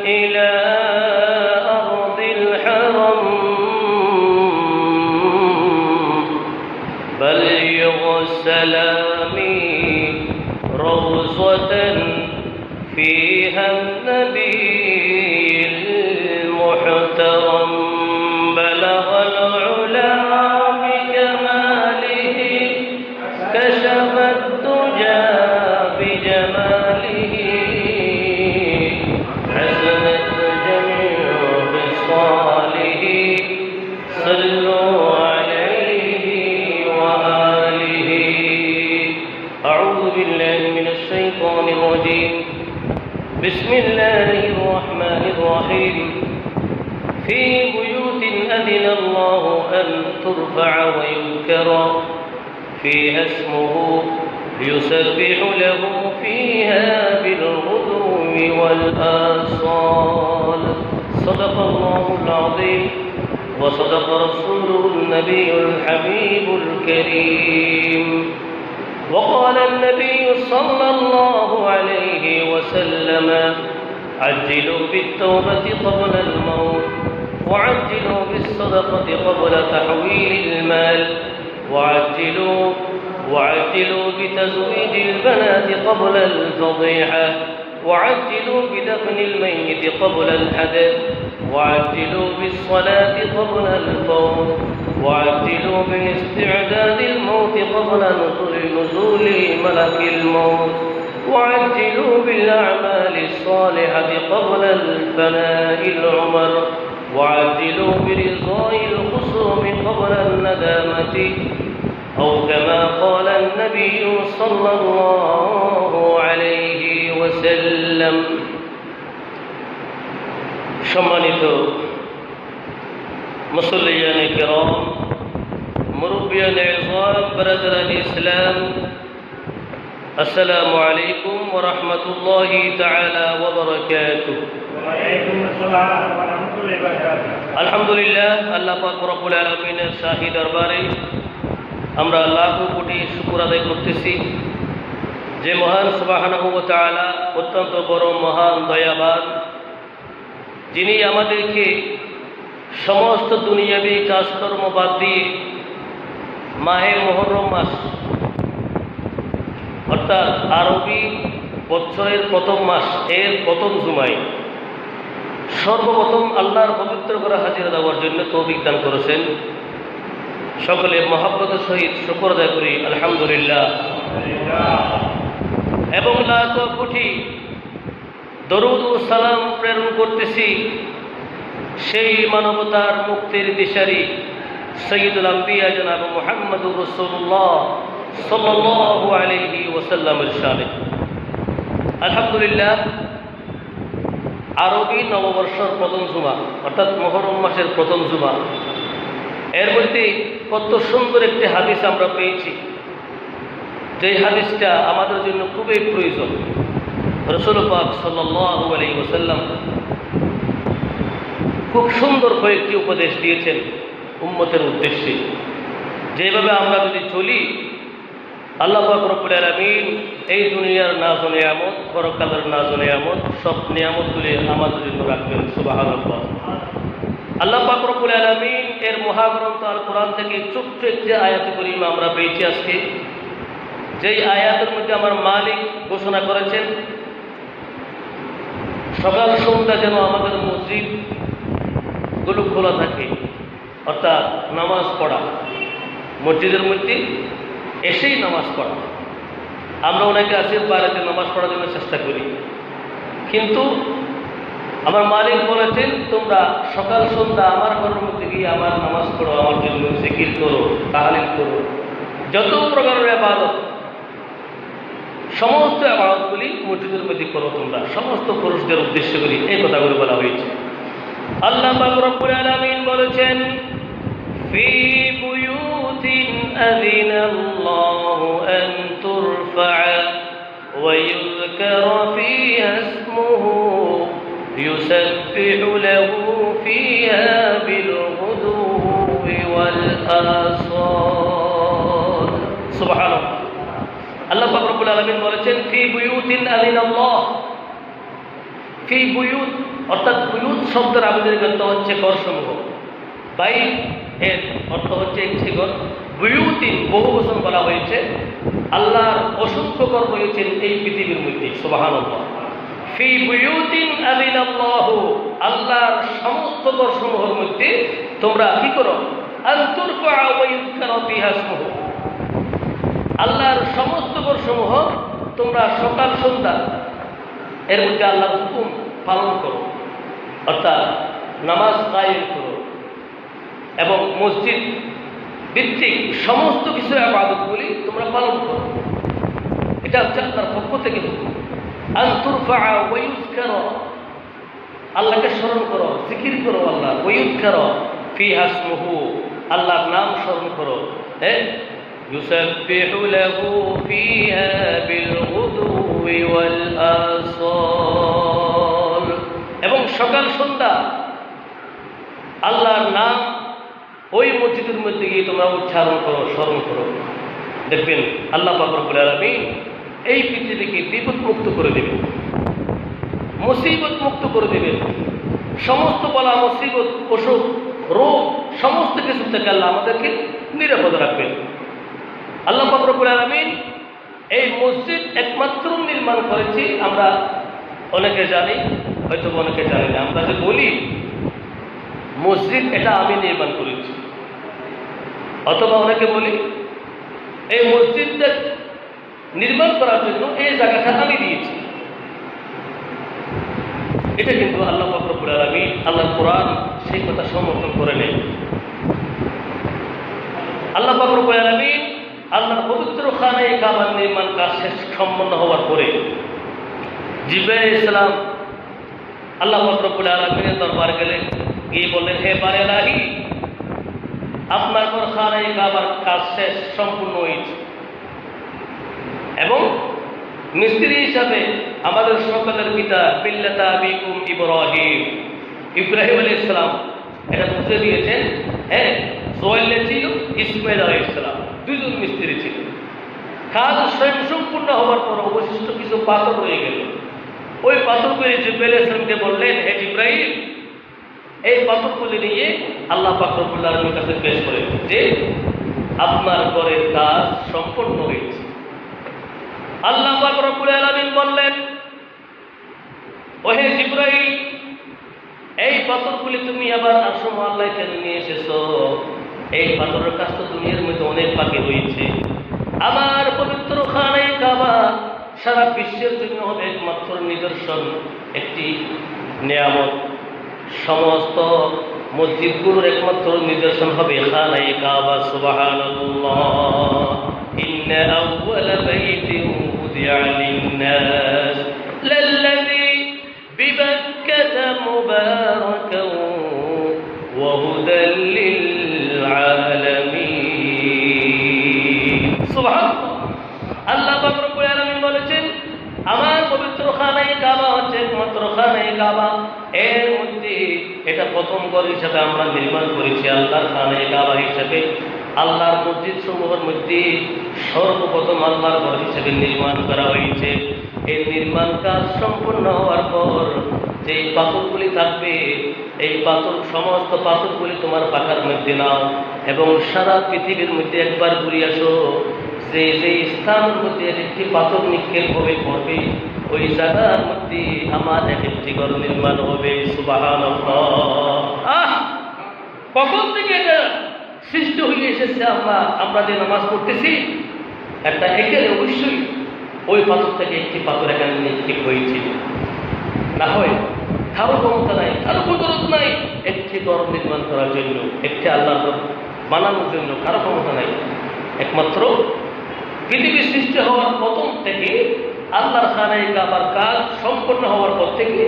إلى أرض الحرم بلغ السلام روضة فيها النبي المحترم بلغ العلا بكماله كشف الدجى بجماله حسنت جميع خصاله صلوا عليه وآله. أعوذ بالله من الشيطان الرجيم. بسم الله الرحمن الرحيم. في بيوت أذن الله أن ترفع ويذكر فيها اسمه يسبح له فيها بالغدو والآصال. صدق الله العظيم وصدق رسوله النبي الحبيب الكريم. وقال النبي صلى الله عليه وسلم: عجلوا بالتوبة قبل الموت، وعجلوا بالصدقة قبل تحويل المال، وعجلوا بتزويج البنات قبل الفضيحة، وعجلوا بدفن الميت قبل الحدث، وعجلوا بالصلاة قبل الفوت، وعجلوا باستعداد الموت قبل نزول ملك الموت، وعجلوا بالأعمال الصالحة قبل الفناء العمر، وعجلوا برضاء الخصوم قبل الندامة، أو كما قال النبي صلى الله عليه وسلم. সম্মানিত মুসল্লিয়ানে কিরাম, মুরব্বিয়ানে ইযাম, ব্রাদারান ইসলাম, আসসালামু আলাইকুম ওয়া রাহমাতুল্লাহি তাআলা ওয়া বারাকাতুহু। ওয়া আলাইকুম আসসালাম ওয়া রাহমাতুল্লাহি ওয়া বারাকাতুহু। আলহামদুলিল্লাহ, আল্লাহ পাক রব্বুল আলামিনের শাহী দরবারে আমরা লাখো কোটি শুকর আদায় করতেছি যে মহান সুবহানাহু ওয়া তাআলা অত্যন্ত বড় মহান দয়াবান, যিনি আমাদেরকে সমস্ত দুনিয়াবী কাজকর্ম বাদ দিয়ে মাহে মুহররম মাস অর্থাৎ আরবি বছরের প্রথম মাস এর প্রথম জুমায় সর্বপ্রথম আল্লাহর পবিত্র করা হাজিরা দেওয়ার জন্য তৌফিক দান করেছেন। সকলে মহব্বতের সহিত শুকর আদায় করি আলহামদুলিল্লাহ। এবং লাখো কোটি দরুদ ও সালাম প্রেরণ করতেছি সেই মানবতার মুক্তির দিশারি সৈয়দুল আম্বিয়া জনাব মুহাম্মদুর রাসূলুল্লাহ সাল্লাল্লাহু আলাইহি ওয়াসাল্লামের শানে। আলহামদুলিল্লাহ, আরবি নববর্ষের প্রথম জুমা অর্থাৎ মুহররম মাসের প্রথম জুমা, এর মধ্যে কত সুন্দর একটি হাদিস আমরা পেয়েছি, যে হাদিসটা আমাদের জন্য খুবই প্রয়োজন। রাসূল পাক সাল্লাল্লাহু আলাইহি ওয়াসাল্লাম খুব সুন্দর কয়েকটি উপদেশ দিয়েছেন উম্মতের উদ্দেশ্যে, যেভাবে আমরা যদি চলি আল্লাহ পাক রব্বুল আলামিন এই দুনিয়ার নাজ ও নিয়ামত, পরকালের নাজ ও নিয়ামত, সব নিয়ামতগুলি আমাদের জন্য রাখবেন। সুবহানাল্লাহ। আল্লাহ পাক রব্বুল আলামিন এর মহাগ্রন্থ আল কোরআন থেকে ছোট্ট একটি আয়াত করিমা আমরা পেয়েছি আজকে, যেই আয়াতের মধ্যে আমার মালিক ঘোষণা করেছেন সকাল সন্ধ্যা যেন আমাদের মসজিদগুলো খোলা থাকে, অর্থাৎ নামাজ পড়া, মসজিদের মধ্যে এসেই নামাজ পড়া। আমরা অনেকে আছি বাড়িতে নামাজ পড়ার জন্য চেষ্টা করি, কিন্তু আমার মালিক বলেছেন তোমরা সকাল সন্ধ্যা আমার ঘরের মধ্যে গিয়ে আমার নামাজ পড়ো, আমার জন্য জিকির করো, তাহলিল করো, যত প্রকারের ইবাদত সমস্ত ইবাদতগুলি মসজিদের মধ্যে করো তোমরা, সমস্ত পুরুষদের উদ্দেশ্য করি এই কথাগুলো বলা হয়েছে। আল্লাহ পাক রব্বুল আলামিন বলেছেন ফি বুয়ুতিন আযিনাল্লাহু আন তুরফা ওয়া ইউযকারা ফিহা ইসমুহু يسبح له فيها بالغدو والآصال. سبحان الله. আল্লাহ পাক রব্বুল আলামিন বলেছেন ফি বুয়ুতিন আযিনাল্লাহ, ফি বুয়ুত, অর্থাৎ বুয়ুত শব্দের আবিধানিক অর্থ হচ্ছে ঘরসমূহ। বাইত এর অর্থ হচ্ছে একটি ঘর। বুয়ুতিন বহু বচন বলা হয়েছে। আল্লাহর অসংখ্য ঘর রয়েছেন এই পৃথিবীর মধ্যে, সুবহানাল্লাহ। ফি বুয়ুতিন আযিনাল্লাহু, আল্লাহর সমস্ত ঘরসমূহের মধ্যে তোমরা কি করো? আন তুরফা ওয়া ইউযকারা ফিহা ইসমুহু, আল্লাহর সমস্ত ঘরসমূহ তোমরা সকাল সন্ধ্যা এর মধ্যে আল্লাহর হুকুম পালন করো, অর্থাৎ নামাজ কায়েম করো এবং মসজিদ ভিত্তিক সমস্ত কিছু ইবাদতগুলি তোমরা পালন করো। এটা হচ্ছে আল্লাহর পক্ষ থেকে হুকুম। আন তুরফা ওয়া ইউযকারা, আল্লাহকে স্মরণ করো, জিকির করো আল্লাহ। ওয়া ইউযকারা ফিহা ইসমুহু, আল্লাহর নাম স্মরণ করো। হ্যাঁ, ইউসাব্বিহু লাহু ফিহা বিল গুদুওয়ি ওয়াল আসাল, এবং সকাল সন্ধ্যা আল্লাহর নাম ওই মসজিদের মধ্যে গিয়ে তোমরা উচ্চারণ করো, স্মরণ করো। দেখবেন আল্লাহ পাক রব্বুল আলামিন এই পৃথিবীকে বিপদ মুক্ত করে দেবেন, মুসিবত মুক্ত করে দেবেন। সমস্ত বলা মুসিবত, অসুখ, রোগ, সমস্ত কিছু থেকে আল্লাহ আমাদেরকে নিরাপদ রাখবেন। আল্লাহ পাক রব্বুল আলামিন এই মসজিদ একমাত্র নির্মাণ করেছি, আমরা অনেকে জানি, হয়তো অনেকে জানি না। আমরা যে বলি মসজিদ এটা আমি নির্মাণ করেছি, অথবা অনেকে বলি এই মসজিদটা নির্মাণ করার জন্য এই জায়গাটা আমি দিয়েছি। এটা কিন্তু আল্লাহ পাক রব্বুল আলামিন, আল্লাহর কোরআন সেই কথা সমর্থন করে নেই। আল্লাহ পাক রব্বুল আলামিন আল্লাহর পবিত্র খানায়ে কাবার নির্মাণ কাজ শেষ সম্পন্ন হওয়ার পরে জিবরাইল আলাইহিস সালাম আল্লাহ পাক রব্বুল আলামিনের দরবারে গেলেন, গিয়ে বললেন, হে বারে ইলাহি, আপনার পর খানায়ে কাবার কাজ শেষ সম্পূর্ণ হয়েছে এবং মিস্ত্রি হিসাবে আমাদের সকলের পিতা মিল্লাতা আবিকুম ইব্রাহিম, ইব্রাহিম আলাইহিস সালাম এটা বুঝে দিয়েছেন। হ্যাঁ, সোহেল ছিল, ইসমাইল আলাইহিস সালাম, দুজন মিস্ত্রি ছিল। কাজ স্বয়ং সম্পূর্ণ হওয়ার পর অবশিষ্ট কিছু পাথর রয়ে গেল। ওই পাথরগুলি জিবরাইল আলাইহিস সালামকে বললেন, হে জিবরাইল, এই পাথরগুলি নিয়ে আল্লাহ পাক রব্বুল আলামিনের কাছে পেশ করেন যে আপনার ঘরের কাজ সম্পূর্ণ হয়েছে। আল্লাহ পাক রব্বুল আলামিন বললেন, ওহে জিবরাইল, এই পাথরগুলি তুমি আবার আসো আল্লাহ কেন নিয়ে এসেছো? এই পাথরের কাজ তো দুনিয়ার মধ্যে অনেক বাকি রয়েছে। আমার পবিত্র খানায়ে কাবা সারা বিশ্বের জন্য হবে একমাত্র নিদর্শন, একটি নিয়ামত। সমস্ত মসজিদগুলোর একমাত্র নিদর্শন হবে খানায়ে কাবা। সুবহানাল্লাহ। ইন্না আউওয়ালা বাইতিন উযিআ লিন-নাস লাল্লাযী বিবাক্কাতা মুবারাকান ওয়া হুদাল লিল-আলামিন। সুবহানাল্লাহ। আল্লাহ পাক রব্বুল আলামিন বলেছেন, আমার পবিত্র খানায়ে কাবা হচ্ছে একমাত্র খানায়ে কাবা। এর মধ্যে এটা প্রথম ঘর হিসাবে আমরা নির্মাণ করেছি আল্লাহর খানায়ে কাবা হিসাবে। আল্লাহর মসজিদ সমূহের মধ্যে সর্বপ্রথম আল্লাহর ঘর হিসেবে নির্মাণ করা হয়েছে। এই নির্মাণ কাজ সম্পূর্ণ হওয়ার পর যেই পাথরগুলি থাকবে, এই পাথর, সমস্ত পাথরগুলি তোমার পাখার মধ্যে নাও এবং সারা পৃথিবীর মধ্যে একবার ঘুরে আসো। যে যে স্থানের মধ্যে একটি পাথর নিক্ষেপ হবে পড়বে, ওই জায়গার মধ্যে আমার একটি ঘর নির্মাণ হবে। সুবহানাল্লাহ। কখন থেকে এটা সৃষ্টি হয়ে এসেছে? আমরা যে নামাজ পড়তেছি, একটা এখানে অবশ্যই ওই পাথর থেকে একটি পাথর এখানে নিক্ষেপ হয়েছিল। না হয় কারো ক্ষমতা নাই, কারো কুদরত নাই একটি ঘর নির্মাণ করার জন্য, একটি আল্লাহর ঘর বানানোর জন্য কারো ক্ষমতা নাই। একমাত্র পৃথিবীর সৃষ্টি হওয়ার প্রথম থেকে আল্লাহর খানায়ে কাবার কাজ সম্পন্ন হওয়ার পর থেকে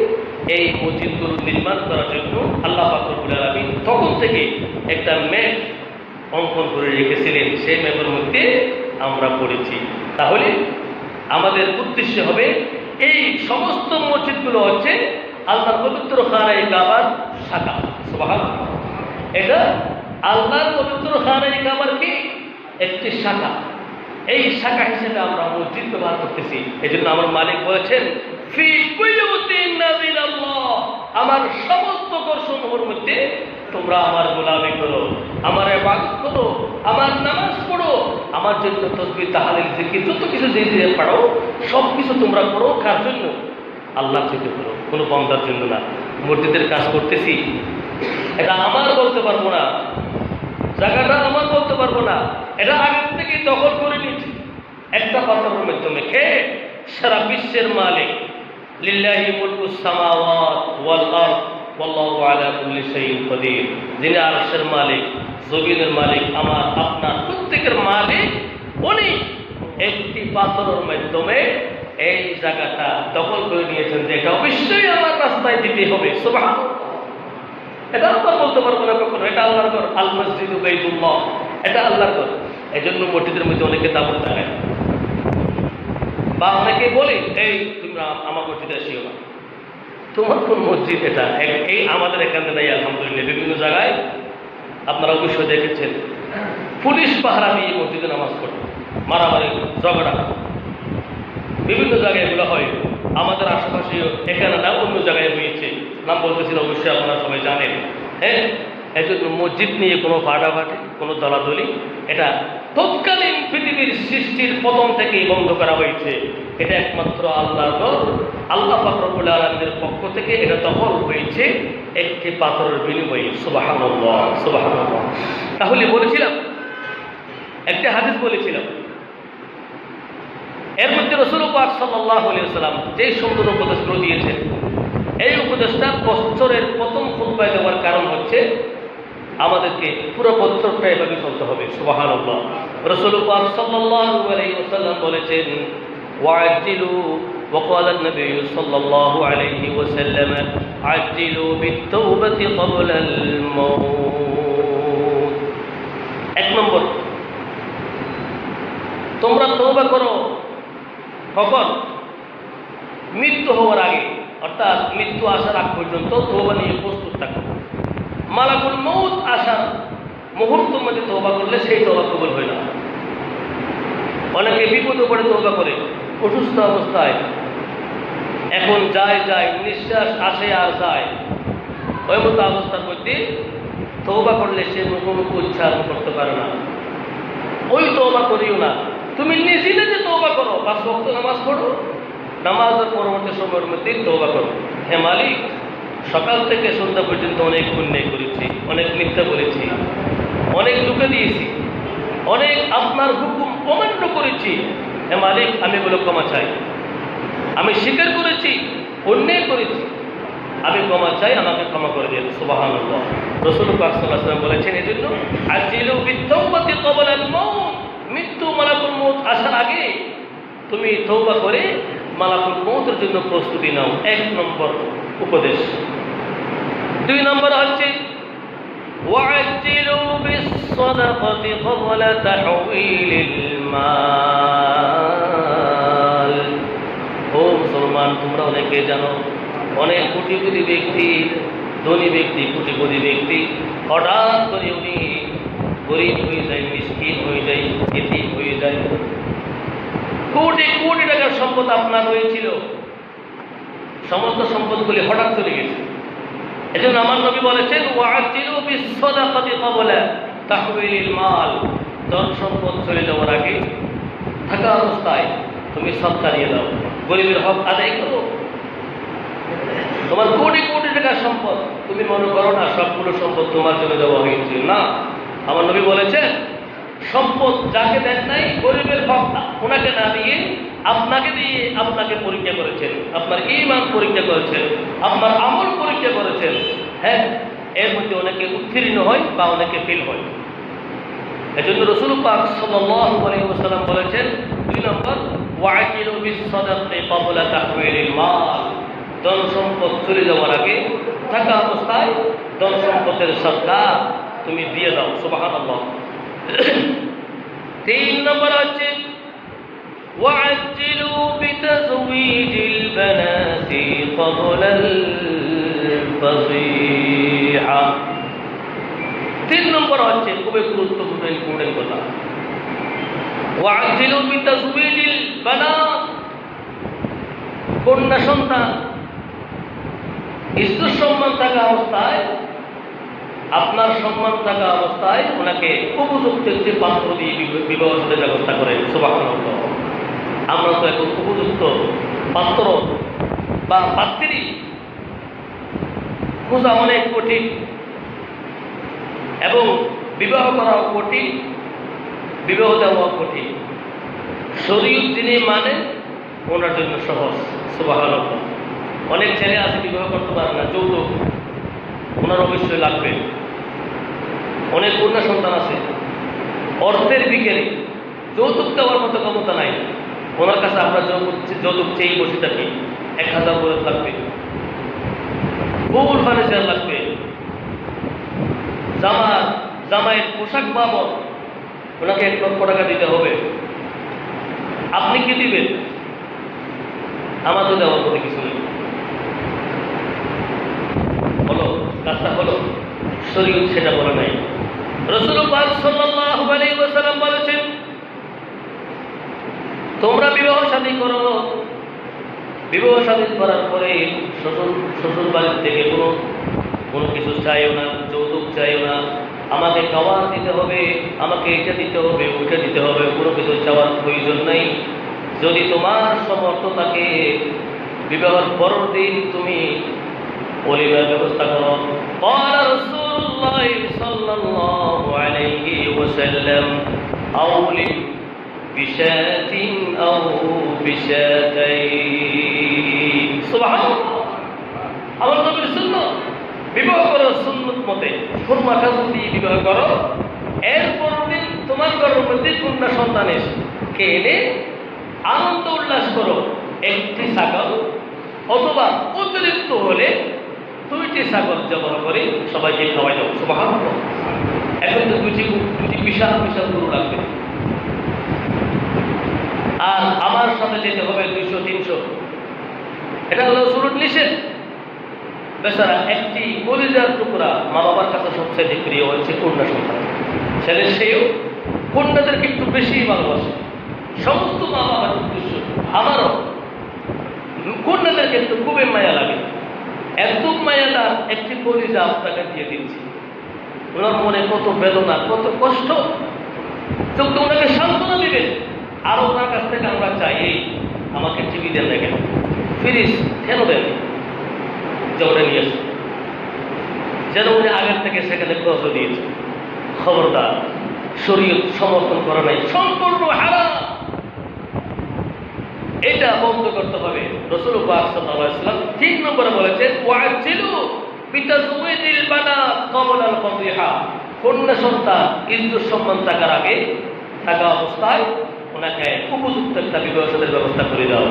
এই মসজিদগুলো নির্মাণ করার জন্য আল্লাহ পাক রব্বুল আলামিন তখন থেকে একটা ম্যাপ অঙ্কন করে রেখেছিলেন। সেই ম্যাপের মধ্যে আমরা পড়েছি। তাহলে আমাদের উদ্দেশ্য হবে এই সমস্ত মসজিদগুলো হচ্ছে আল্লাহর পবিত্র খানায়ে কাবার শাখা। সুবহানাল্লাহ। এটা আল্লাহর পবিত্র খানায়ে কাবার কি একটি শাখা। এই শাখা হিসেবে আমরা মসজিদ ব্যবহার করতেছি। এই জন্য আমার মালিক বলেছেন, ফি বুয়ুতিন নাযিরাল্লাহ, আমার সমস্ত ঘরসমূহের মধ্যে তোমরা আমার গোলামি করো, আমার ইবাদত করো, আমার নামাজ পড়ো, আমার জন্য তাসবিহ তাহলিল জিকির যত কিছু যে যে পারো সব কিছু তোমরা করো। কার জন্য? আল্লাহর জন্য করো, কোনো বান্দার জন্য না। মসজিদের কাজ করতেছি, এটা আমার বলতে পারবো না, জায়গাটা আমার বলতে পারবো না, এটা আগের থেকে দখল করে নিয়েছি একটা পাথরের মাধ্যমে খেয়ে। সারা বিশ্বের মালিক, লিল্লাহি মুলকুস সামাওয়াত ওয়াল আরদ ওয়াল্লাহু আলা কুল্লি শাইইন কাদির, যিনি আরশের মালিক, জমিনের মালিক, আমার আপনার প্রত্যেকের মালিক উনি একটি পাথরের মাধ্যমে এই জায়গাটা দখল করে নিয়েছেন যে এটা অবশ্যই আমার রাস্তায় দিতে হবে। সুবহানাল্লাহ, এটা আমরা বলতে পারবো না কখনো, এটা আল্লাহর ঘর, আল মসজিদু বাইতুল্লাহ, এটা আল্লাহর ঘর। এই জন্য মসজিদের মধ্যে অনেকে তাবুত লাগায় বা অনেকে বলে এই তোমরা আমার মসজিদে আসিও না। তোমার কোন মসজিদ এটা? এই আমাদের এখানে নাই আলহামদুলিল্লাহ। বিভিন্ন জায়গায় আপনারা অবশ্যই দেখেছেন পুলিশ পাহারা দিয়ে মসজিদে নামাজ পড়ে, মারামারি ঝগড়া বিভিন্ন জায়গায় এগুলো হয়। আমাদের আশেপাশে এখানে না, অন্য জায়গায় হয়েছে, নাম বলতেছিল, অবশ্যই আপনারা সবাই জানেন। হ্যাঁ, এই জন্য মসজিদ নিয়ে কোনো ফাটাফাটি, কোনো দলাদলি, এটা তৎকালীন পৃথিবীর সৃষ্টির প্রথম থেকেই বন্ধ করা হয়েছে। এটা একমাত্র আল্লাহর ঘর, আল্লাহ পাক রব্বুল আলামিনের পক্ষ থেকে এটা দখল হয়েছে একটি পাথরের বিনিময়ে। সুবহানাল্লাহ, সুবহানাল্লাহ। তাহলে বলেছিলাম, একটা হাদিস বলেছিলাম, এর মধ্যে রাসূল পাক সাল্লাল্লাহু আলাইহি ওয়াসাল্লাম যে সুন্দর উপদেশগুলো দিয়েছেন, এই উপদেশটা বছরের প্রথম খুতবায় দেওয়ার কারণ হচ্ছে আমাদেরকে পুরো বছরটা এভাবে চলতে হবে। সুবহানাল্লাহ। রাসূল পাক সাল্লাল্লাহু আলাইহি ওয়াসাল্লাম বলেছেন, ওয়াজ্জিলু وقال النبي صلى الله عليه وسلم عجلوا بالتوبة قبل الموت। এক নম্বর, তোমরা তওবা করো কখন? মৃত্যু হওয়ার আগে, অর্থাৎ মৃত্যু আসার আগ পর্যন্ত তওবা নিয়ে প্রস্তুত থাকো। মালাকুল মউত আসার মুহূর্তের মধ্যে তওবা করলে সেই তওবা কবুল হয় না। অনেকে বিপদে পড়ে তওবা করে অসুস্থ অবস্থায়, এখন যায় নিঃশ্বাস আসে আর যায়, ওই মতো অবস্থার মধ্যে তওবা করলে সে মুখোমুখি উচ্চারণ করতে পারে না। ওই তওবা করিও না, তুমি নিজে নিজে তওবা করো, 5 ওয়াক্ত নামাজ পড়ো, নামাজের পরবর্তী সময়ের মধ্যে তওবা করো। হে মালিক, সকাল থেকে সন্ধ্যা পর্যন্ত অনেক পুণ্য করেছি, অনেক মিথ্যা বলেছি, অনেক দুঃখ দিয়েছি, অনেক আপনার হুকুম অমান্য করেছি। হে মালিক, আমি বলে ক্ষমা চাই, আমি স্বীকার করেছি, অন্যায় করেছি, আমি ক্ষমা চাই, আমাকে ক্ষমা করে দিন। সুবহানাল্লাহ। রাসূল পাক সাল্লাল্লাহু আলাইহি ওয়াসাল্লাম বলেছেন, এজন্য আজিলু বিত-তাওবাতি ক্বাবলা আল-মাউত, মৃত্যু মালাকুল মউত আসার আগে তুমি তওবা করে মালাকুল মউতের জন্য প্রস্তুতি নাও। 1 নম্বর উপদেশ। 2 নম্বর হচ্ছে ওয়াজ্জিলু বিস-সাদাকাতি ক্বাবলা তাহওয়িলিল মাল। ও মুসলমান, তোমরা অনেকে জানো, অনেক কোটিপতি ব্যক্তি, ধনী ব্যক্তি, কোটিপতি ব্যক্তি, হঠাৎ করে উনি গরিব হয়ে যায়, মিসকিন হয়ে যায়, এতিম হয়ে যায়। কোটি কোটি টাকার সম্পদ আপনার হয়েছিল, সমস্ত সম্পদগুলি হঠাৎ চলে গেছে। এজন্য আমার নবী বলেছেন, ওয়াজ্জিলু বিস-সাদাকাতি ক্বাবলা তাহওয়িলিল মাল, ধন সম্পদ চলে যাওয়ার আগে থাকা অবস্থায় তুমি সদকা দিয়ে দাও, গরিবের হক আদায় করো। তোমার কোটি কোটি টাকার সম্পদ, তুমি মনে করো না সবগুলো সম্পদ তোমার জন্য দেওয়া হয়েছে, না। আমার নবী বলেছেন, সম্পদ যাকে দেন নাই, গরিবের হক ওনাকে না দিয়ে আপনাকে দিয়ে আপনাকে পরীক্ষা করেছেন, আপনার ঈমান পরীক্ষা করেছেন, আপনার আমল পরীক্ষা করেছেন। হ্যাঁ, এর মধ্যে অনেকে উত্তীর্ণ হয় বা অনেকে ফেল হয়। এজন্য রাসূল পাক সাল্লাল্লাহু আলাইহি ওয়াসাল্লাম বলেছেন, 2 নম্বর, ওয়াজিলু বিস-সাদাকাতি ক্বাবলা তাহওয়িলিল মাল, ধন সম্পদ চলে যাওয়ার আগে থাকা অবস্থায় ধন সম্পদের সদকা তুমি দিয়ে দাও। সুবহানাল্লাহ। 3 নম্বর হচ্ছে ওয়াজ্জিলু বিতাজওয়ীজিল বানাতি ক্বাবলাল ফাযীহা। 3 নম্বর হচ্ছে খুবই গুরুত্বপূর্ণ ইম্পর্টেন্ট কথা, ওয়াজ্জিলু বিতাজওয়ীজিল বানাত, কন্যা সন্তান ইজ্জত সম্মান থাকা অবস্থায়, আপনার সম্মান থাকা অবস্থায় ওনাকে উপযুক্ত একটি পাত্র দিয়ে বিবাহ সাথে ব্যবস্থা করেন। সুবহানাল্লাহ। আমরা তো এখন উপযুক্ত পাত্র বা পাত্রী খোঁজা অনেক কঠিন এবং বিবাহ করাও কঠিন, বিবাহ দেওয়াও কঠিন। শরীয়ত যিনি মানে ওনার জন্য সহজ। সুবহানাল্লাহ। অনেক ছেলে আছে বিবাহ করতে পারে না, যৌতুক ওনার অবশ্যই লাগবে। অনেক কন্যা সন্তান আছে অর্থের বিকেলে যৌতুক দেওয়ার মতো ক্ষমতা নাই, ওনার কাছে আমরা যৌতুক চেয়ে বসে থাকি। 1000 করে লাগবে, ফুল ফার্নিচার লাগবে, জামাইয়ের পোশাক বাবদ ওনাকে 1 লক্ষ টাকা দিতে হবে। আপনি কি দিবেন? আমার তো দেওয়ার মতো কিছু নেই। হলো কাজটা হলো, শরীয়ত সেটা বলে নাই। রাসূলুল্লাহ সাল্লাল্লাহু আলাইহি ওয়াসাল্লাম বলেছেন, তোমরা বিবাহ শাদী করো, বিবাহ শাদী করার পরে শ্বশুর বাড়ির থেকে কোনো কিছু চাইও না, যৌতুক চাইও না। আমাকে খাবার দিতে হবে, আমাকে এটা দিতে হবে, ওইটা দিতে হবে, কোনো কিছু চাওয়ার প্রয়োজন নাই। যদি তোমার সমর্থ থাকে বিবাহের পরের দিন তুমি ওলিমার ব্যবস্থা করো। قال رسول الله صلى الله عليه وسلم أولم بشاة أو بشاتين। সুবহানাল্লাহ। আমার নবীর সুন্নাত, বিবাহ করো সুন্নত মতে, খুরমা খাজুর দিয়ে বিবাহ করো। এরপর দিন তোমার ঘরের মধ্যে কন্যা সন্তান কে এনে আনন্দ উল্লাস করো। 1টি ছাগল অথবা অতিরিক্ত হলে 2টি ছাগল জবাই করে সবাইকে খাওয়াই দাও। সুবহানাল্লাহ। এখন তো দুটি বিশাল বিশাল গরু লাগবে, আর আমার সাথে যেতে হবে 200-300। এটা হলো রাসূলের নিষেধ। বেচারা একটি কলিজার টুকরা মা বাবার কাছে সবচেয়ে প্রিয় হচ্ছে কন্যা সন্তান। ছেলের সেও কন্যাদেরকে একটু বেশি ভালোবাসে। সমস্ত মা বাবার উদ্দেশ্য, আমারও কন্যাদেরকে একটু খুবই মায়া লাগে। এত মায়াদার একটি কলিজা আপনাকে দিয়ে দিচ্ছি, ওনার মনে কত বেদনা, কত কষ্ট, তো ওনাকে সান্ত্বনা দিবেন। আর ওনার কাছ থেকে আমরা চাই, এই আমাকে টিভি দেন না কেন, ফ্রিজ কেন দেন, যে ওটা নিয়ে আসে, যেন উনি আগের থেকে সেখানে খরচ দিয়েছে। খবরদার, শরীয়ত সমর্থন করা নাই, সম্পূর্ণ হারাম। এটা বন্ধ করতে হবে। রাসূলুল্লাহ সাল্লাল্লাহু আলাইহি ওয়াসাল্লাম 3 নম্বরে বলেছেন, ওয়াজিলু বিতাজওয়িজিল বানাত ক্বাবলা আল ফাতিহা। কন্যা সন্তান ইজ্জত সম্মান থাকার আগে থাকা অবস্থায় ওনাকে উপযুক্ত একটা বিবাহ সাথীর ব্যবস্থা করে দাও।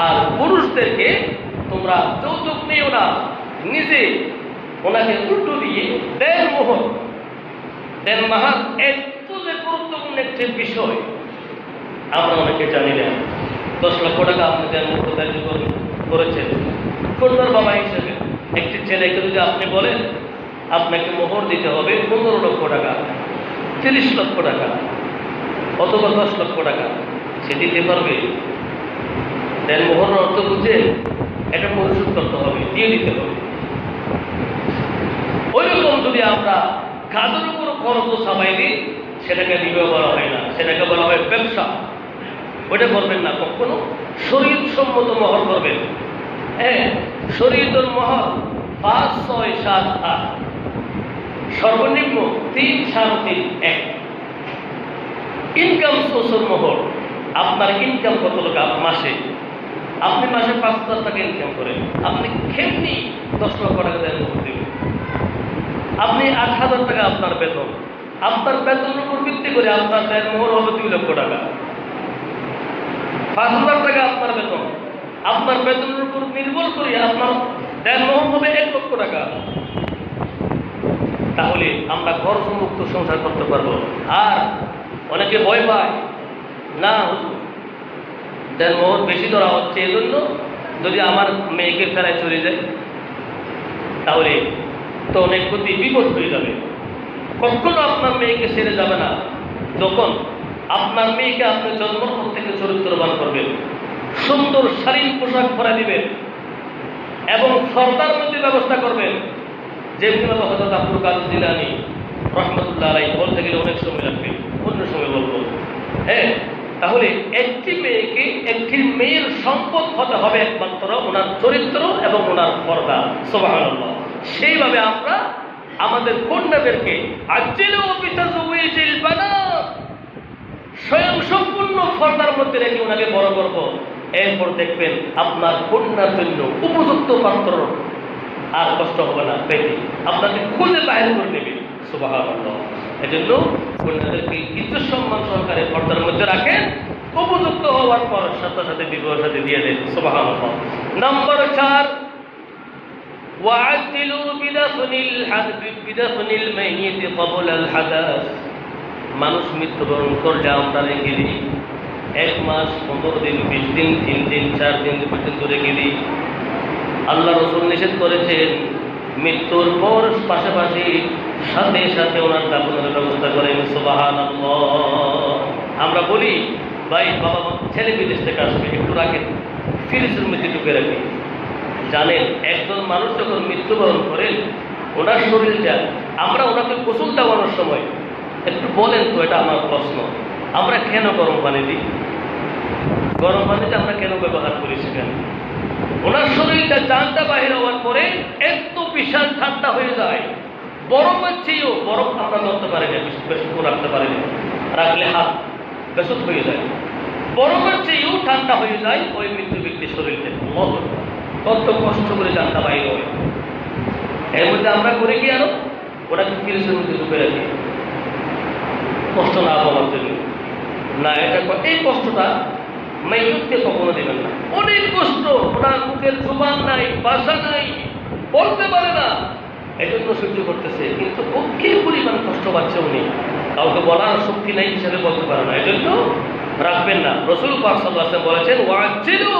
আর পুরুষদেরকে তোমরা যৌতুক নিও না, নিজে ওনাকে উল্টো দিয়ে দেড় মাহার এত যে গুরুত্বপূর্ণ একটি বিষয় আমরা অনেকে জানি না। 10 লক্ষ টাকা আপনি দেড় দায়িত্ব করেছেন কন্যার বাবা হিসেবে। একটি ছেলেকে যদি আপনি বলেন আপনাকে মোহর দিতে হবে 15 লক্ষ টাকা, 30 লক্ষ টাকা অথবা 10 লক্ষ টাকা, সে দিতে পারবে? দেন মোহরের অর্থ বুঝে এটা পরিশোধ করতে হবে, দিয়ে দিতে হবে। ওইরকম যদি আমরা কাজের উপর খরচ সামাই দিই, সেটাকে বিবাহ বলা হয় না, সেটাকে বলা হয় ব্যবসা। ওইটা করবেন না কখনো। শরীয়ত সম্মত মহর করবেন। হ্যাঁ, শরীয়তের মহর 5, 6, 7, 8, সর্বনিম্ন 3, 3.5, 1। ইনকাম সোর্সের মোহর, আপনার ইনকাম কত টাকা মাসে? আপনি মাসে 5,000 টাকা ইনকাম করেন, আপনি কেমনি 10 লক্ষ টাকা দেন মোহর দেবেন? আপনি 8,000 টাকা আপনার বেতন, আপনার বেতনের উপর ভিত্তি করে আপনার দেন মোহর হবে 2 লক্ষ টাকা। 5,000 টাকা আপনার বেতন, আপনার বেতনের উপর নির্ভর করে আপনার দেন মোহর হবে 1 লক্ষ টাকা। তাহলে আমরা খরচ মুক্ত সংসার করতে পারবো। আর অনেকে ভয় পায়, না হুজুর দেন মোহর বেশি ধরা হচ্ছে, এজন্য যদি আমার মেয়েকে ফেরায় চলে যায় তাহলে তো অনেক ক্ষতি, বিপদ হয়ে যাবে। কখনো আপনার মেয়েকে ছেড়ে যাবে না। যখন আপনার মেয়েকে আপনি জন্ম থেকে চরিত্রবান করবেন, সুন্দর শালীন পোশাক পরা দিবেন এবং সর্দার মধ্যে ব্যবস্থা করবেন। যেমনিভাবে হযরত আব্দুল কাদের জিলানী রহমতুল্লাহ আলাইহি বলতে গেলে অনেক সময় লাগবে, অন্য সময় বলবো। হ্যাঁ, তাহলে একটি মেয়ের সম্পদ হতে হবে একমাত্র ওনার চরিত্র এবং ওনার পর্দা। সুবহানাল্লাহ। সেইভাবে আমরা আমাদের কন্যাদেরকে আজ্জিলু বিতাজওয়িজিল বানাত স্বয়ং সম্পূর্ণ পর্দার মধ্যে রেখে ওনাকে বড় করব। এরপর দেখবেন আপনার কন্যার জন্য উপযুক্ত পাত্র আর কষ্ট হবে না পেতে, আপনাকে খুঁজে বাইরে করে নেবে। সুবহানাল্লাহ। এজন্য কন্যাদেরকে ইজ্জত সম্মান সহকারে পর্দার মধ্যে রাখেন, উপযুক্ত হওয়ার পর সাথে সাথে বিবাহের সাথে দিয়ে দেন। সুবহানাল্লাহ। নম্বর 4, ওয়া'আজ্জিলু বিদাফনিল মাইয়িত ক্বাবলা আল হাদাস। মানুষ মৃত্যুবরণ করলে আমরা রেখে দিই 1 মাস, 15 দিন, 20 দিন, 3 দিন, 4 দিন পর্যন্ত রেখে দিই। আল্লাহ রাসূল নিষেধ করেছেন মৃত্যুর পর পাশাপাশি সাথে সাথে ওনার দাফনের ব্যবস্থা করেন। সুবহানাল্লাহ। আমরা বলি ভাই বাবা ছেলে বিদেশ থেকে আসবে, একটু রাখেন, ফ্রিজের মধ্যে ঢুকে রাখি। জানেন একজন মানুষ যখন মৃত্যুবরণ করেন ওনার শরীরটা, আমরা ওনাকে গোসল দেওয়ানোর সময় একটু বলেন তো, এটা আমার প্রশ্ন, আমরা কেন গরম পানি দিই? গরম পানিটা আমরা কেন ব্যবহার করি? সেখানে ওনার শরীরটা জানটা বাহির হওয়ার পরে এত বিশাল ঠান্ডা হয়ে যায়, বরফের চেয়েও বরফ আমরা ধরতে পারি না, বেশি রাখতে পারি না, রাখলে হাত বেশত হয়ে যায়, বরফের চেয়েও ঠান্ডা হয়ে যায় ওই মৃত্যু ব্যক্তির শরীরটা। কত কষ্ট করে জানটা বাহির হয়। এর মধ্যে আমরা করে কি আরো ওটাকে ফ্রিজের মধ্যে ঢুকে রাখি কষ্ট না পাওয়ার জন্য। না, এটা এই কষ্টটা মাইয়ুতকে কখনো দেবেন না। অনেক কষ্ট, ওনার মুখের জবান নাই, ভাষা নাই, বলতে পারে না, এই জন্য সহ্য করতেছে, কিন্তু কি পরিমাণ কষ্ট পাচ্ছে উনি, কাউকে বলার শক্তি নাই হিসাবে বলতে পারে না, এই জন্য রাখবেন না। রাসূল পাক সাল্লাল্লাহু আলাইহি ওয়াসাল্লাম বলেছেন ওয়া'আজ্জিলু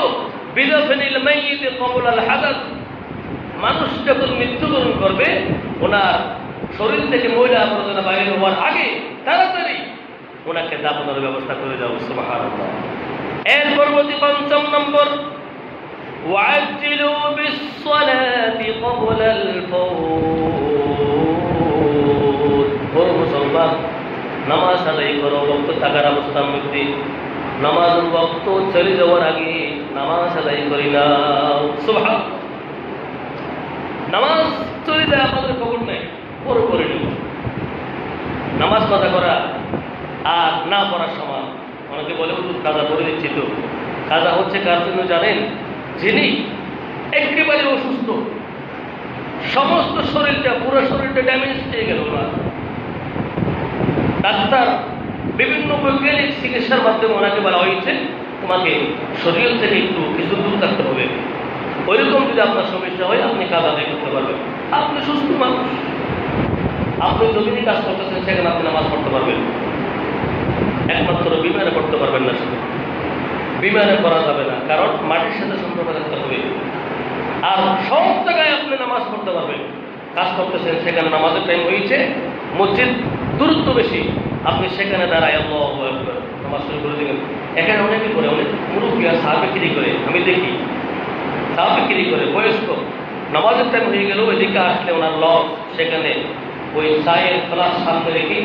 বিদাফনিল মাইয়িত ক্বাবলা আল হাদাস। মানুষ যখন মৃত্যুবরণ করবে ওনার শরীর থেকে ময়লা আবর্জনা বাইরে হওয়ার আগে তাড়াতাড়ি ওনাকে দাফনের ব্যবস্থা করে দাও। সুবহানাল্লাহ। এর পরবর্তী 5 নম্বর, ওয়া'আজ্জিলু বিস-সালাতি ক্বাবলা আল-ফাউত। ও মুসলমান, নামাজ আদায় করো ওয়াক্ত থাকার অবস্থার মধ্যে, নামাজের ওয়াক্ত চলে যাওয়ার আগে নামাজ আদায় করি না। সুবহানাল্লাহ। নামাজ চলে যায় আমাদের খবর নাই, পরে করে নিব। নামাজ কাজা করা আর না পড়ার সমান। অনেকে বলে কাজা করে দিচ্ছি, তো কাজা হচ্ছে কার জন্য জানেন? যিনি একেবারে অসুস্থ, সমস্ত শরীরটা, পুরো শরীরটা ড্যামেজ হয়ে গেল না, ডাক্তার বিভিন্ন বৈজ্ঞানিক চিকিৎসার মাধ্যমে ওনাকে বলা হয়েছে তোমাকে শরীর থেকে একটু কিছু দূর থাকতে হবে। ওইরকম যদি আপনার সমস্যা হয় আপনি কাজ আদায় করতে পারবেন। আপনি সুস্থ মানুষ, আপনি জমিনে কাজ করতেছেন, সেখানে আপনি নামাজ পড়তে পারবেন। একমাত্র বিমানে পড়তে পারবেন না, শুধু বিমানে করা যাবে না, কারণ মাটির সাথে সম্পর্ক রাখতে হবে। আর সব জায়গায় আপনি নামাজ পড়তে পারবেন। কাজ করতেছেন, সেখানে নামাজের টাইম হয়েছে, মসজিদ দূরত্ব বেশি, আপনি সেখানে দাঁড়ায় আল্লাহু আকবার নামাজ শুরু করে দিলেন। এখানে অনেকে করে, অনেক মুরব্বী আর সাহাবিকিরি করে, আমি দেখি সাহাবিকিরি করে, বয়স্ক, নামাজের টাইম হয়ে গেল, এদিকে আসলে ওনার লস, সেখানে ওই চায়ের ক্লাস সামনে রেখে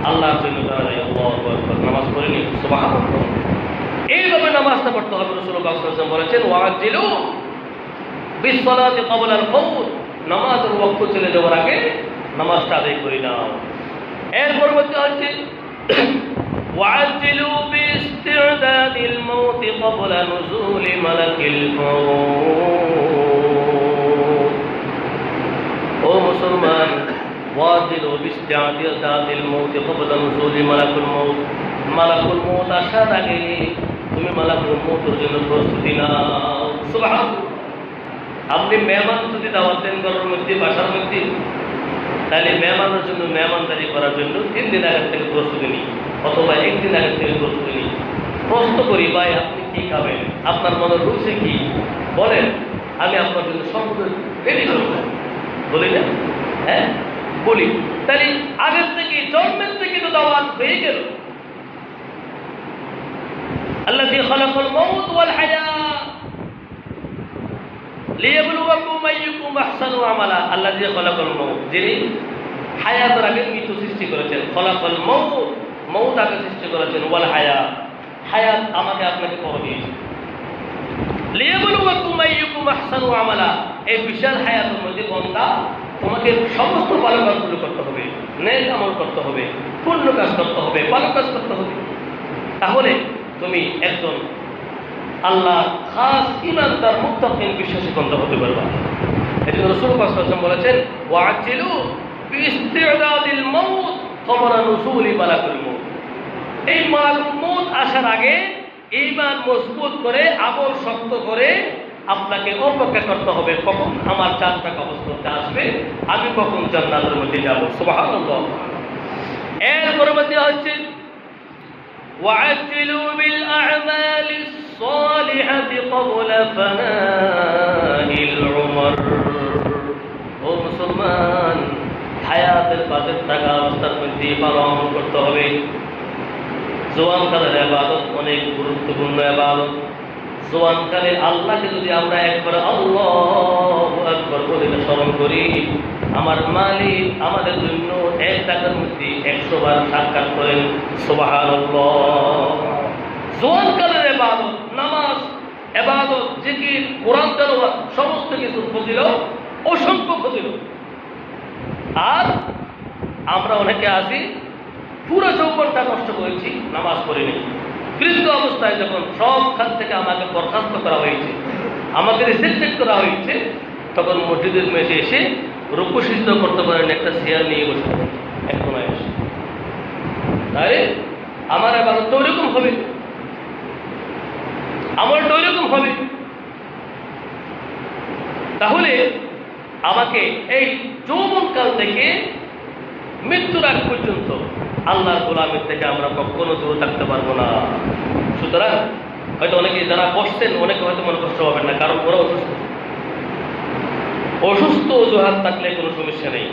আল্লাহর জন্য দাঁড়ায় আল্লাহু আকবার নামাজ পড়ে নিন। সুবহানাল্লাহ। এইভাবে নামাজটা পড়তে হবে। রাসূলুল্লাহ সাল্লাল্লাহু আলাইহি ওয়াসাল্লাম বলেছেন ওয়া'আজ্জিলু বিস-সালাতি ক্বাবলা আল-ফাউত। নামাজের ওয়াক্ত চলে যাওয়ার আগে নামাজটা আদায় করে নাও। এর পরবর্তী হচ্ছে ওয়া'আজ্জিলু বিইসতি'দাদিল মাউত ক্বাবলা নুজুলি মালাকিল মাউত। ও মুসলমান, ওয়া'আজ্জিলু বিইসতি'দাদিল মাউত ক্বাবলা নুজুলি মালাকুল মাউত। মালাকুল মাউত আসার আগে তুমি মালাকুল মাউতের জন্য প্রস্তুতি নাও। সুবহানাল্লাহ। আপনি মেহমান যদি দাওয়াত দেন ঘরের মধ্যে, বাসার মধ্যে, তাহলে মেহমানের জন্য, মেহমানদারি করার জন্য 3 দিন আগে থেকে প্রস্তুতি নিই, অথবা 1 দিন আগে থেকে প্রস্তুতি নিই। প্রশ্ন করি, ভাই আপনি কি খাবেন, আপনার মনের রুচি কি, বলেন, আমি আপনার জন্য সম্পূর্ণ রেডি করব। বলি না? হ্যাঁ বলি। তাহলে আগের থেকে, জন্মের থেকে তো দাওয়াত হয়ে গেল। আল্লাযী খালাকাল মাউত ওয়াল হায়া লিয়াবলুয়াকুম আইয়ুকুম আহসানু আমালা। আল্লাযী খালাকাল মাউত, যিনি হায়াতের আগে মৃত্যু সৃষ্টি করেছেন। খালাকাল মাউত, মউত আগে সৃষ্টি করেছেন। ওয়াল হায়া, হায়াত আমাকে আপনাকে পর দিয়েছেন। লিয়াবলুয়াকুম আইয়ুকুম আহসানু আমালা, এই বিশাল হায়াতের মধ্যে বান্দা তোমাকে সমস্ত ভালো কাজগুলো করতে হবে, নেক আমল করতে হবে, পুণ্য কাজ করতে হবে, ভালো কাজ করতে হবে। তাহলে তুমি একজন আল্লাহ খাস ঈমানদার মুত্তাকিন বিশ্বাসী বান্দা হতে পারবা। এজন্য রাসূল পাক সাল্লাল্লাহু আলাইহি ওয়াসাল্লাম বলেছেন, ওয়াআজিলু বিইস্তি'দাদিল মাউত ক্বাবলা নুজুলি মালাকুল মাউত। এই মালাকুল মাউত আসার আগে ঈমান মজবুত করে, আমল শক্ত করে আপনাকে অপেক্ষা করতে হবে, কখন আমার জানটা কবজ করতে আসবে, আমি কখন জান্নাতের মধ্যে যাব। সুবহানাল্লাহ। এর পরবর্তী হচ্ছে وعجلوا بالأعمال الصالحة قبل فناء العمر। ও মুসলমান, হায়াতের বাজেট থাকা অবস্থার মধ্যে পালন করতে হবে। জোয়ানকালের ইবাদত অনেক গুরুত্বপূর্ণ ইবাদত। জোয়ানকালে আল্লাহকে যদি আমরা একবার আল্লাহু আকবার বলে স্মরণ করি, আমার মালিক আমাদের জন্য 1 টাকার মধ্যে 100 বার সাক্ষাৎ করেন। সুবহানাল্লাহ। জোয়ানকালের ইবাদত, নামাজ, ইবাদত, জিকির, কোরআন তেলাওয়াত, সমস্ত কিছু ফজিলত, অসংখ্য ফজিলত। আর আমরা অনেকে আছি পুরো যৌবনটা নষ্ট করেছি, নামাজ পড়িনি। বৃদ্ধ অবস্থায় যখন সব খান থেকে আমাকে বরখাস্ত করা হয়েছে, আমাকে রিজেক্টেড করা হয়েছে, তখন মসজিদের মেঝে এসে রুকু সিজদা করতে পারেন, একটা চেয়ার নিয়ে বসে এখন এসে। তাই আমার ইবাদত ওইরকম হবে, আমলটা ওইরকম হবে। তাহলে আমাকে এই যৌবনকাল থেকে মৃত্যুর আগ পর্যন্ত আল্লাহর গোলামের থেকে আমরা কখনো দূরে থাকতে পারবো না। সুতরাং হয়তো অনেকে যারা বসছেন, অনেকে হয়তো মনে কষ্ট পাবেন না, কারণ ওরা অসুস্থ। অসুস্থ অজুহাত থাকলে কোনো সমস্যা নেই।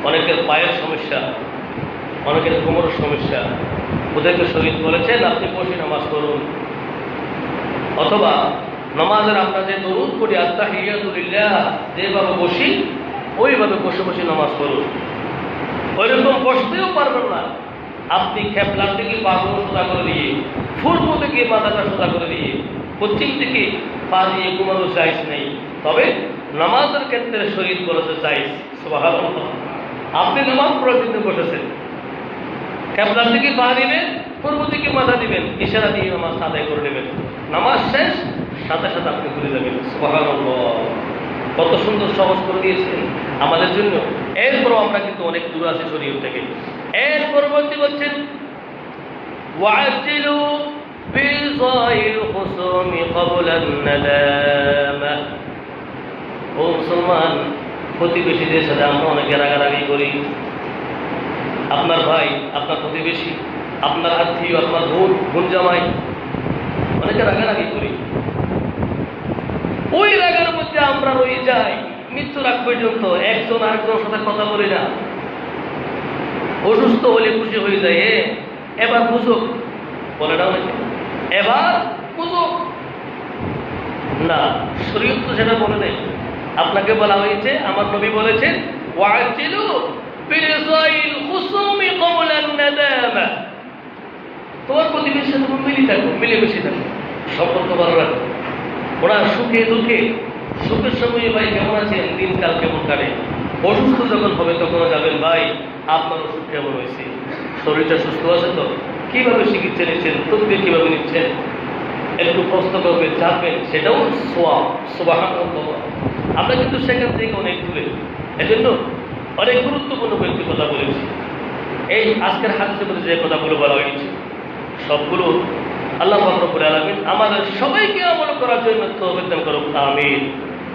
অনেকের পায়ের সমস্যা, অনেকের কোমরের সমস্যা, ওদেরকে শহীদ বলেছেন আপনি বসে নামাজ পড়ুন, অথবা নামাজের আমরা যে দরুদ পড়ি আত্তাহিয়াতু লিল্লাহ, যেভাবে বসি ওইভাবে বসে বসে নামাজ পড়ুন। ওইরকম বসতেও পারবেন না, আপনি খেপলার দিকে পাগুলো সোজা করে দিয়ে, পূর্ব থেকে মাথাটা সোজা করে দিয়ে, পশ্চিম থেকে পা দিয়ে ঘুমানো জায়েজ নেই। তবে নামাজের ক্ষেত্রে শরীয়ত বলেছে জায়েজ। সুবহানাল্লাহ। আপনি নামাজ পড়ার জন্য বসেছেন, খেপলার দিকে পা দিবেন, পূর্ব দিকে মাথা দিবেন, ইশারা দিয়ে নামাজ আদায় করে নেবেন। নামাজ শেষ, সাথে সাথে আপনি ঘুরে যাবেন। সুবহানাল্লাহ। কত সুন্দর সহজ করে দিয়েছেন আমাদের জন্য। এরপরও আমরা কিন্তু অনেক দূরে আছি শরীয়ত থেকে। এর পরবর্তী বলছেন ওয়াজিলু বিযাইল খুসুমি ক্বাবলা আন-নাদামা। ও মুসলমান, প্রতিবেশীদের সাথে আমরা অনেক রাগারাগি করি। আপনার ভাই, আপনার প্রতিবেশী, আপনার আত্মীয়, আপনার বোন জামাই, অনেকে রাগারাগি করি। ওই রাগের মধ্যে আমরা রয়ে যাই মৃত্যুর আগ পর্যন্ত, একজন আরেকজনের সাথে কথা বলি না। অসুস্থ হলে খুশি হয়ে যায়, এবার বুঝুক বলে না অনেকে, এবার বুঝুক না। শরীয়ত তো সেটা বলে নেই। আপনাকে বলা হয়েছে, আমার নবী বলেছেন ওয়াজিলু বিযাইল খুসুমি ক্বাবলা আন-নাদামা। তোমার প্রতিবেশীর সাথে মিলেমিশে থাকো, সম্পর্ক ভালো রাখো। ওরা সুখে দুঃখে, সুখের সময় ভাই কেমন আছেন, দিনকাল কেমন কাটে, অসুস্থ যখন হবে তখনও যাবেন ভাই আপনার ওষুধ কেমন হয়েছে, শরীরটা সুস্থ আছে তো, কীভাবে চিকিৎসা নিচ্ছেন, তদবির কীভাবে নিচ্ছেন, একটু প্রশ্ন করবেন, জানবেন, সেটাও সোয়াব। সুবহানাল্লাহ। আমরা কিন্তু সেখান থেকে অনেক দূরে। এজন্য অনেক গুরুত্বপূর্ণ ব্যক্তি কথা বলেছি। এই আজকের হাদিসের মধ্যে যে কথাগুলো বলা হয়েছে সবগুলো আল্লাহ পাক রব্বুল আলামিন আমাদের সবাইকে আমল করার জন্য তৌফিক দান করুন। আমিন।